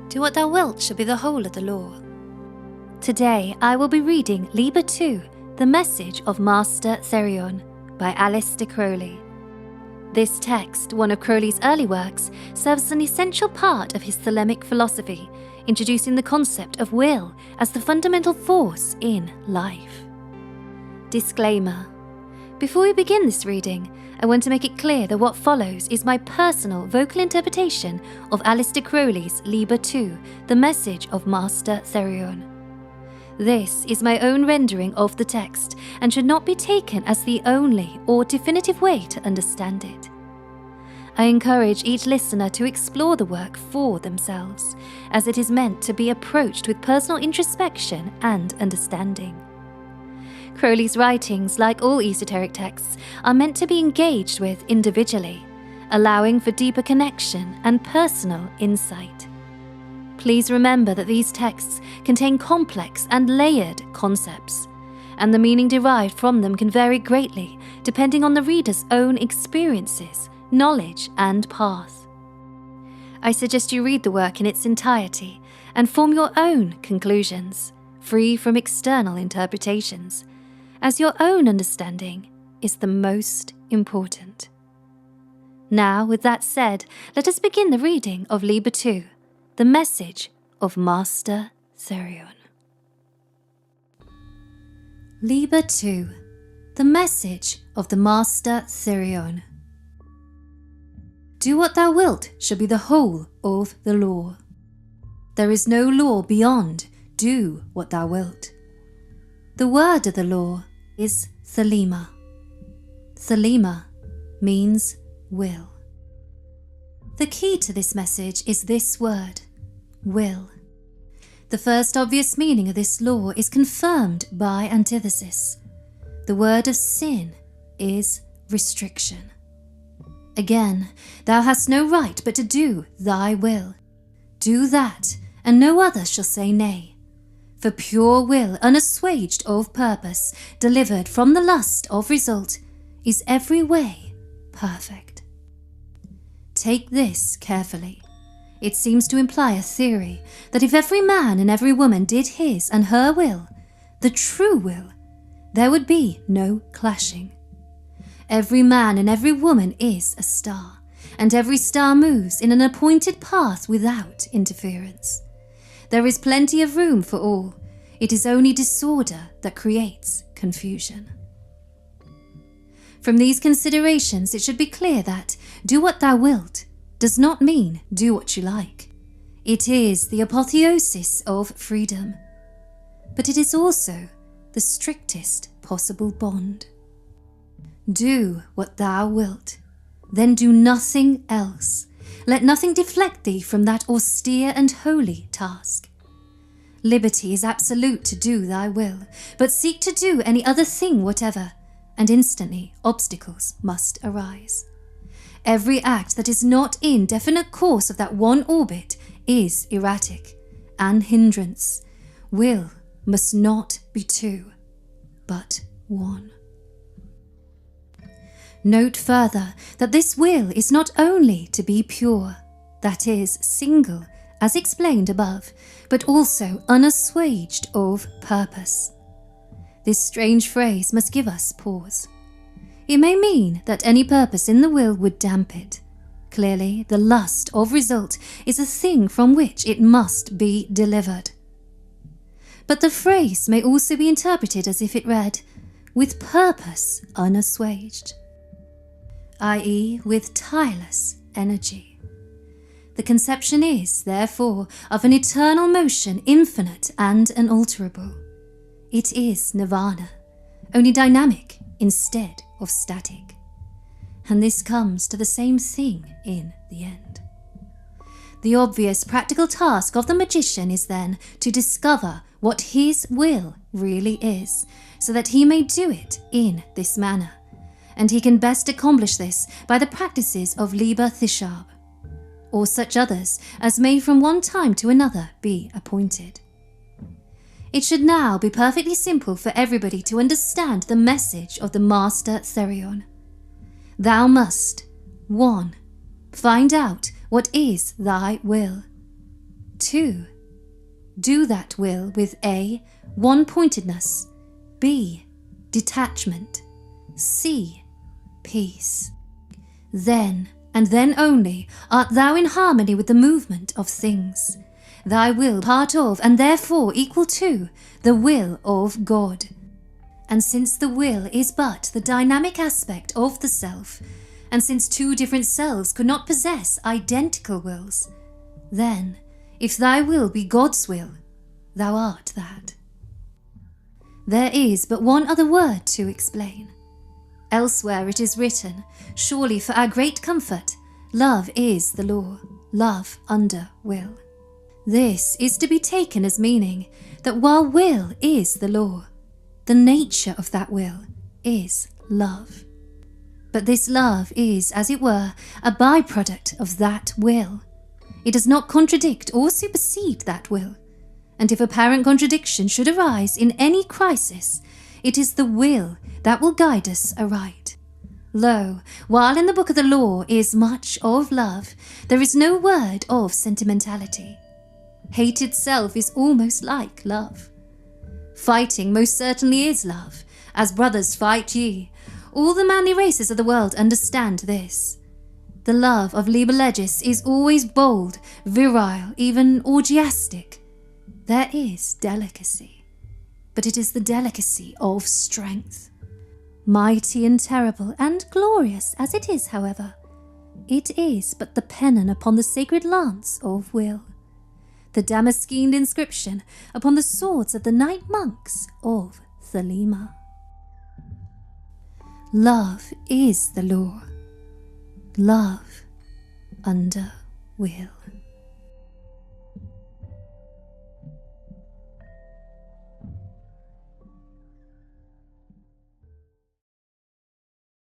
Do what thou wilt shall be the whole of the law. Today I will be reading Liber 2, The Message of Master Therion by Aleister Crowley. This text, one of Crowley's early works, serves as an essential part of his Thelemic philosophy, introducing the concept of will as the fundamental force in life. Disclaimer. Before we begin this reading, I want to make it clear that what follows is my personal vocal interpretation of Aleister Crowley's Liber 2, The Message of Master Therion. This is my own rendering of the text and should not be taken as the only or definitive way to understand it. I encourage each listener to explore the work for themselves, as it is meant to be approached with personal introspection and understanding. Crowley's writings, like all esoteric texts, are meant to be engaged with individually, allowing for deeper connection and personal insight. Please remember that these texts contain complex and layered concepts, and the meaning derived from them can vary greatly depending on the reader's own experiences, knowledge, and path. I suggest you read the work in its entirety and form your own conclusions, free from external interpretations, as your own understanding is the most important. Now, with that said, let us begin the reading of Liber 2, The Message of Master Therion. Liber 2, The Message of the Master Therion. Do what thou wilt shall be the whole of the law. There is no law beyond do what thou wilt. The word of the law is Thelema. Thelema means will. The key to this message is this word, will. The first obvious meaning of this law is confirmed by antithesis. The word of sin is restriction. Again, thou hast no right but to do thy will. Do that, and no other shall say nay. For pure will, unassuaged of purpose, delivered from the lust of result, is every way perfect. Take this carefully. It seems to imply a theory that if every man and every woman did his and her will, the true will, there would be no clashing. Every man and every woman is a star, and every star moves in an appointed path without interference. There is plenty of room for all. It is only disorder that creates confusion. From these considerations, it should be clear that do what thou wilt does not mean do what you like. It is the apotheosis of freedom, but it is also the strictest possible bond. Do what thou wilt, then do nothing else. Let nothing deflect thee from that austere and holy task. Liberty is absolute to do thy will, but seek to do any other thing whatever, and instantly obstacles must arise. Every act that is not in definite course of that one orbit is erratic, an hindrance. Will must not be two, but one. Note further that this will is not only to be pure, that is, single, as explained above, but also unassuaged of purpose. This strange phrase must give us pause. It may mean that any purpose in the will would damp it. Clearly, the lust of result is a thing from which it must be delivered. But the phrase may also be interpreted as if it read, with purpose unassuaged, i.e. with tireless energy. The conception is, therefore, of an eternal motion, infinite and unalterable. It is nirvana, only dynamic instead of static. And this comes to the same thing in the end. The obvious practical task of the magician is then to discover what his will really is, so that he may do it in this manner. And he can best accomplish this by the practices of Liber Thishab, or such others as may from one time to another be appointed. It should now be perfectly simple for everybody to understand the message of the Master Therion. Thou must, 1. Find out what is thy will. 2. Do that will with A. one-pointedness, B. detachment, C. peace. Then, and then only, art thou in harmony with the movement of things. Thy will part of, and therefore equal to, the will of God. And since the will is but the dynamic aspect of the self, and since two different selves could not possess identical wills, then, if thy will be God's will, thou art that. There is but one other word to explain. Elsewhere it is written, surely for our great comfort, love is the law, love under will. This is to be taken as meaning that while will is the law, the nature of that will is love. But this love is, as it were, a byproduct of that will. It does not contradict or supersede that will, and if apparent contradiction should arise in any crisis, it is the will that will guide us aright. Lo, while in the book of the law is much of love, there is no word of sentimentality. Hate itself is almost like love. Fighting most certainly is love, as brothers fight ye. All the manly races of the world understand this. The love of Liber Legis is always bold, virile, even orgiastic. There is delicacy, but it is the delicacy of strength. Mighty and terrible and glorious as it is, however, it is but the pennon upon the sacred lance of will, the damaskeened inscription upon the swords of the knight monks of Thelema. Love is the law, love under will.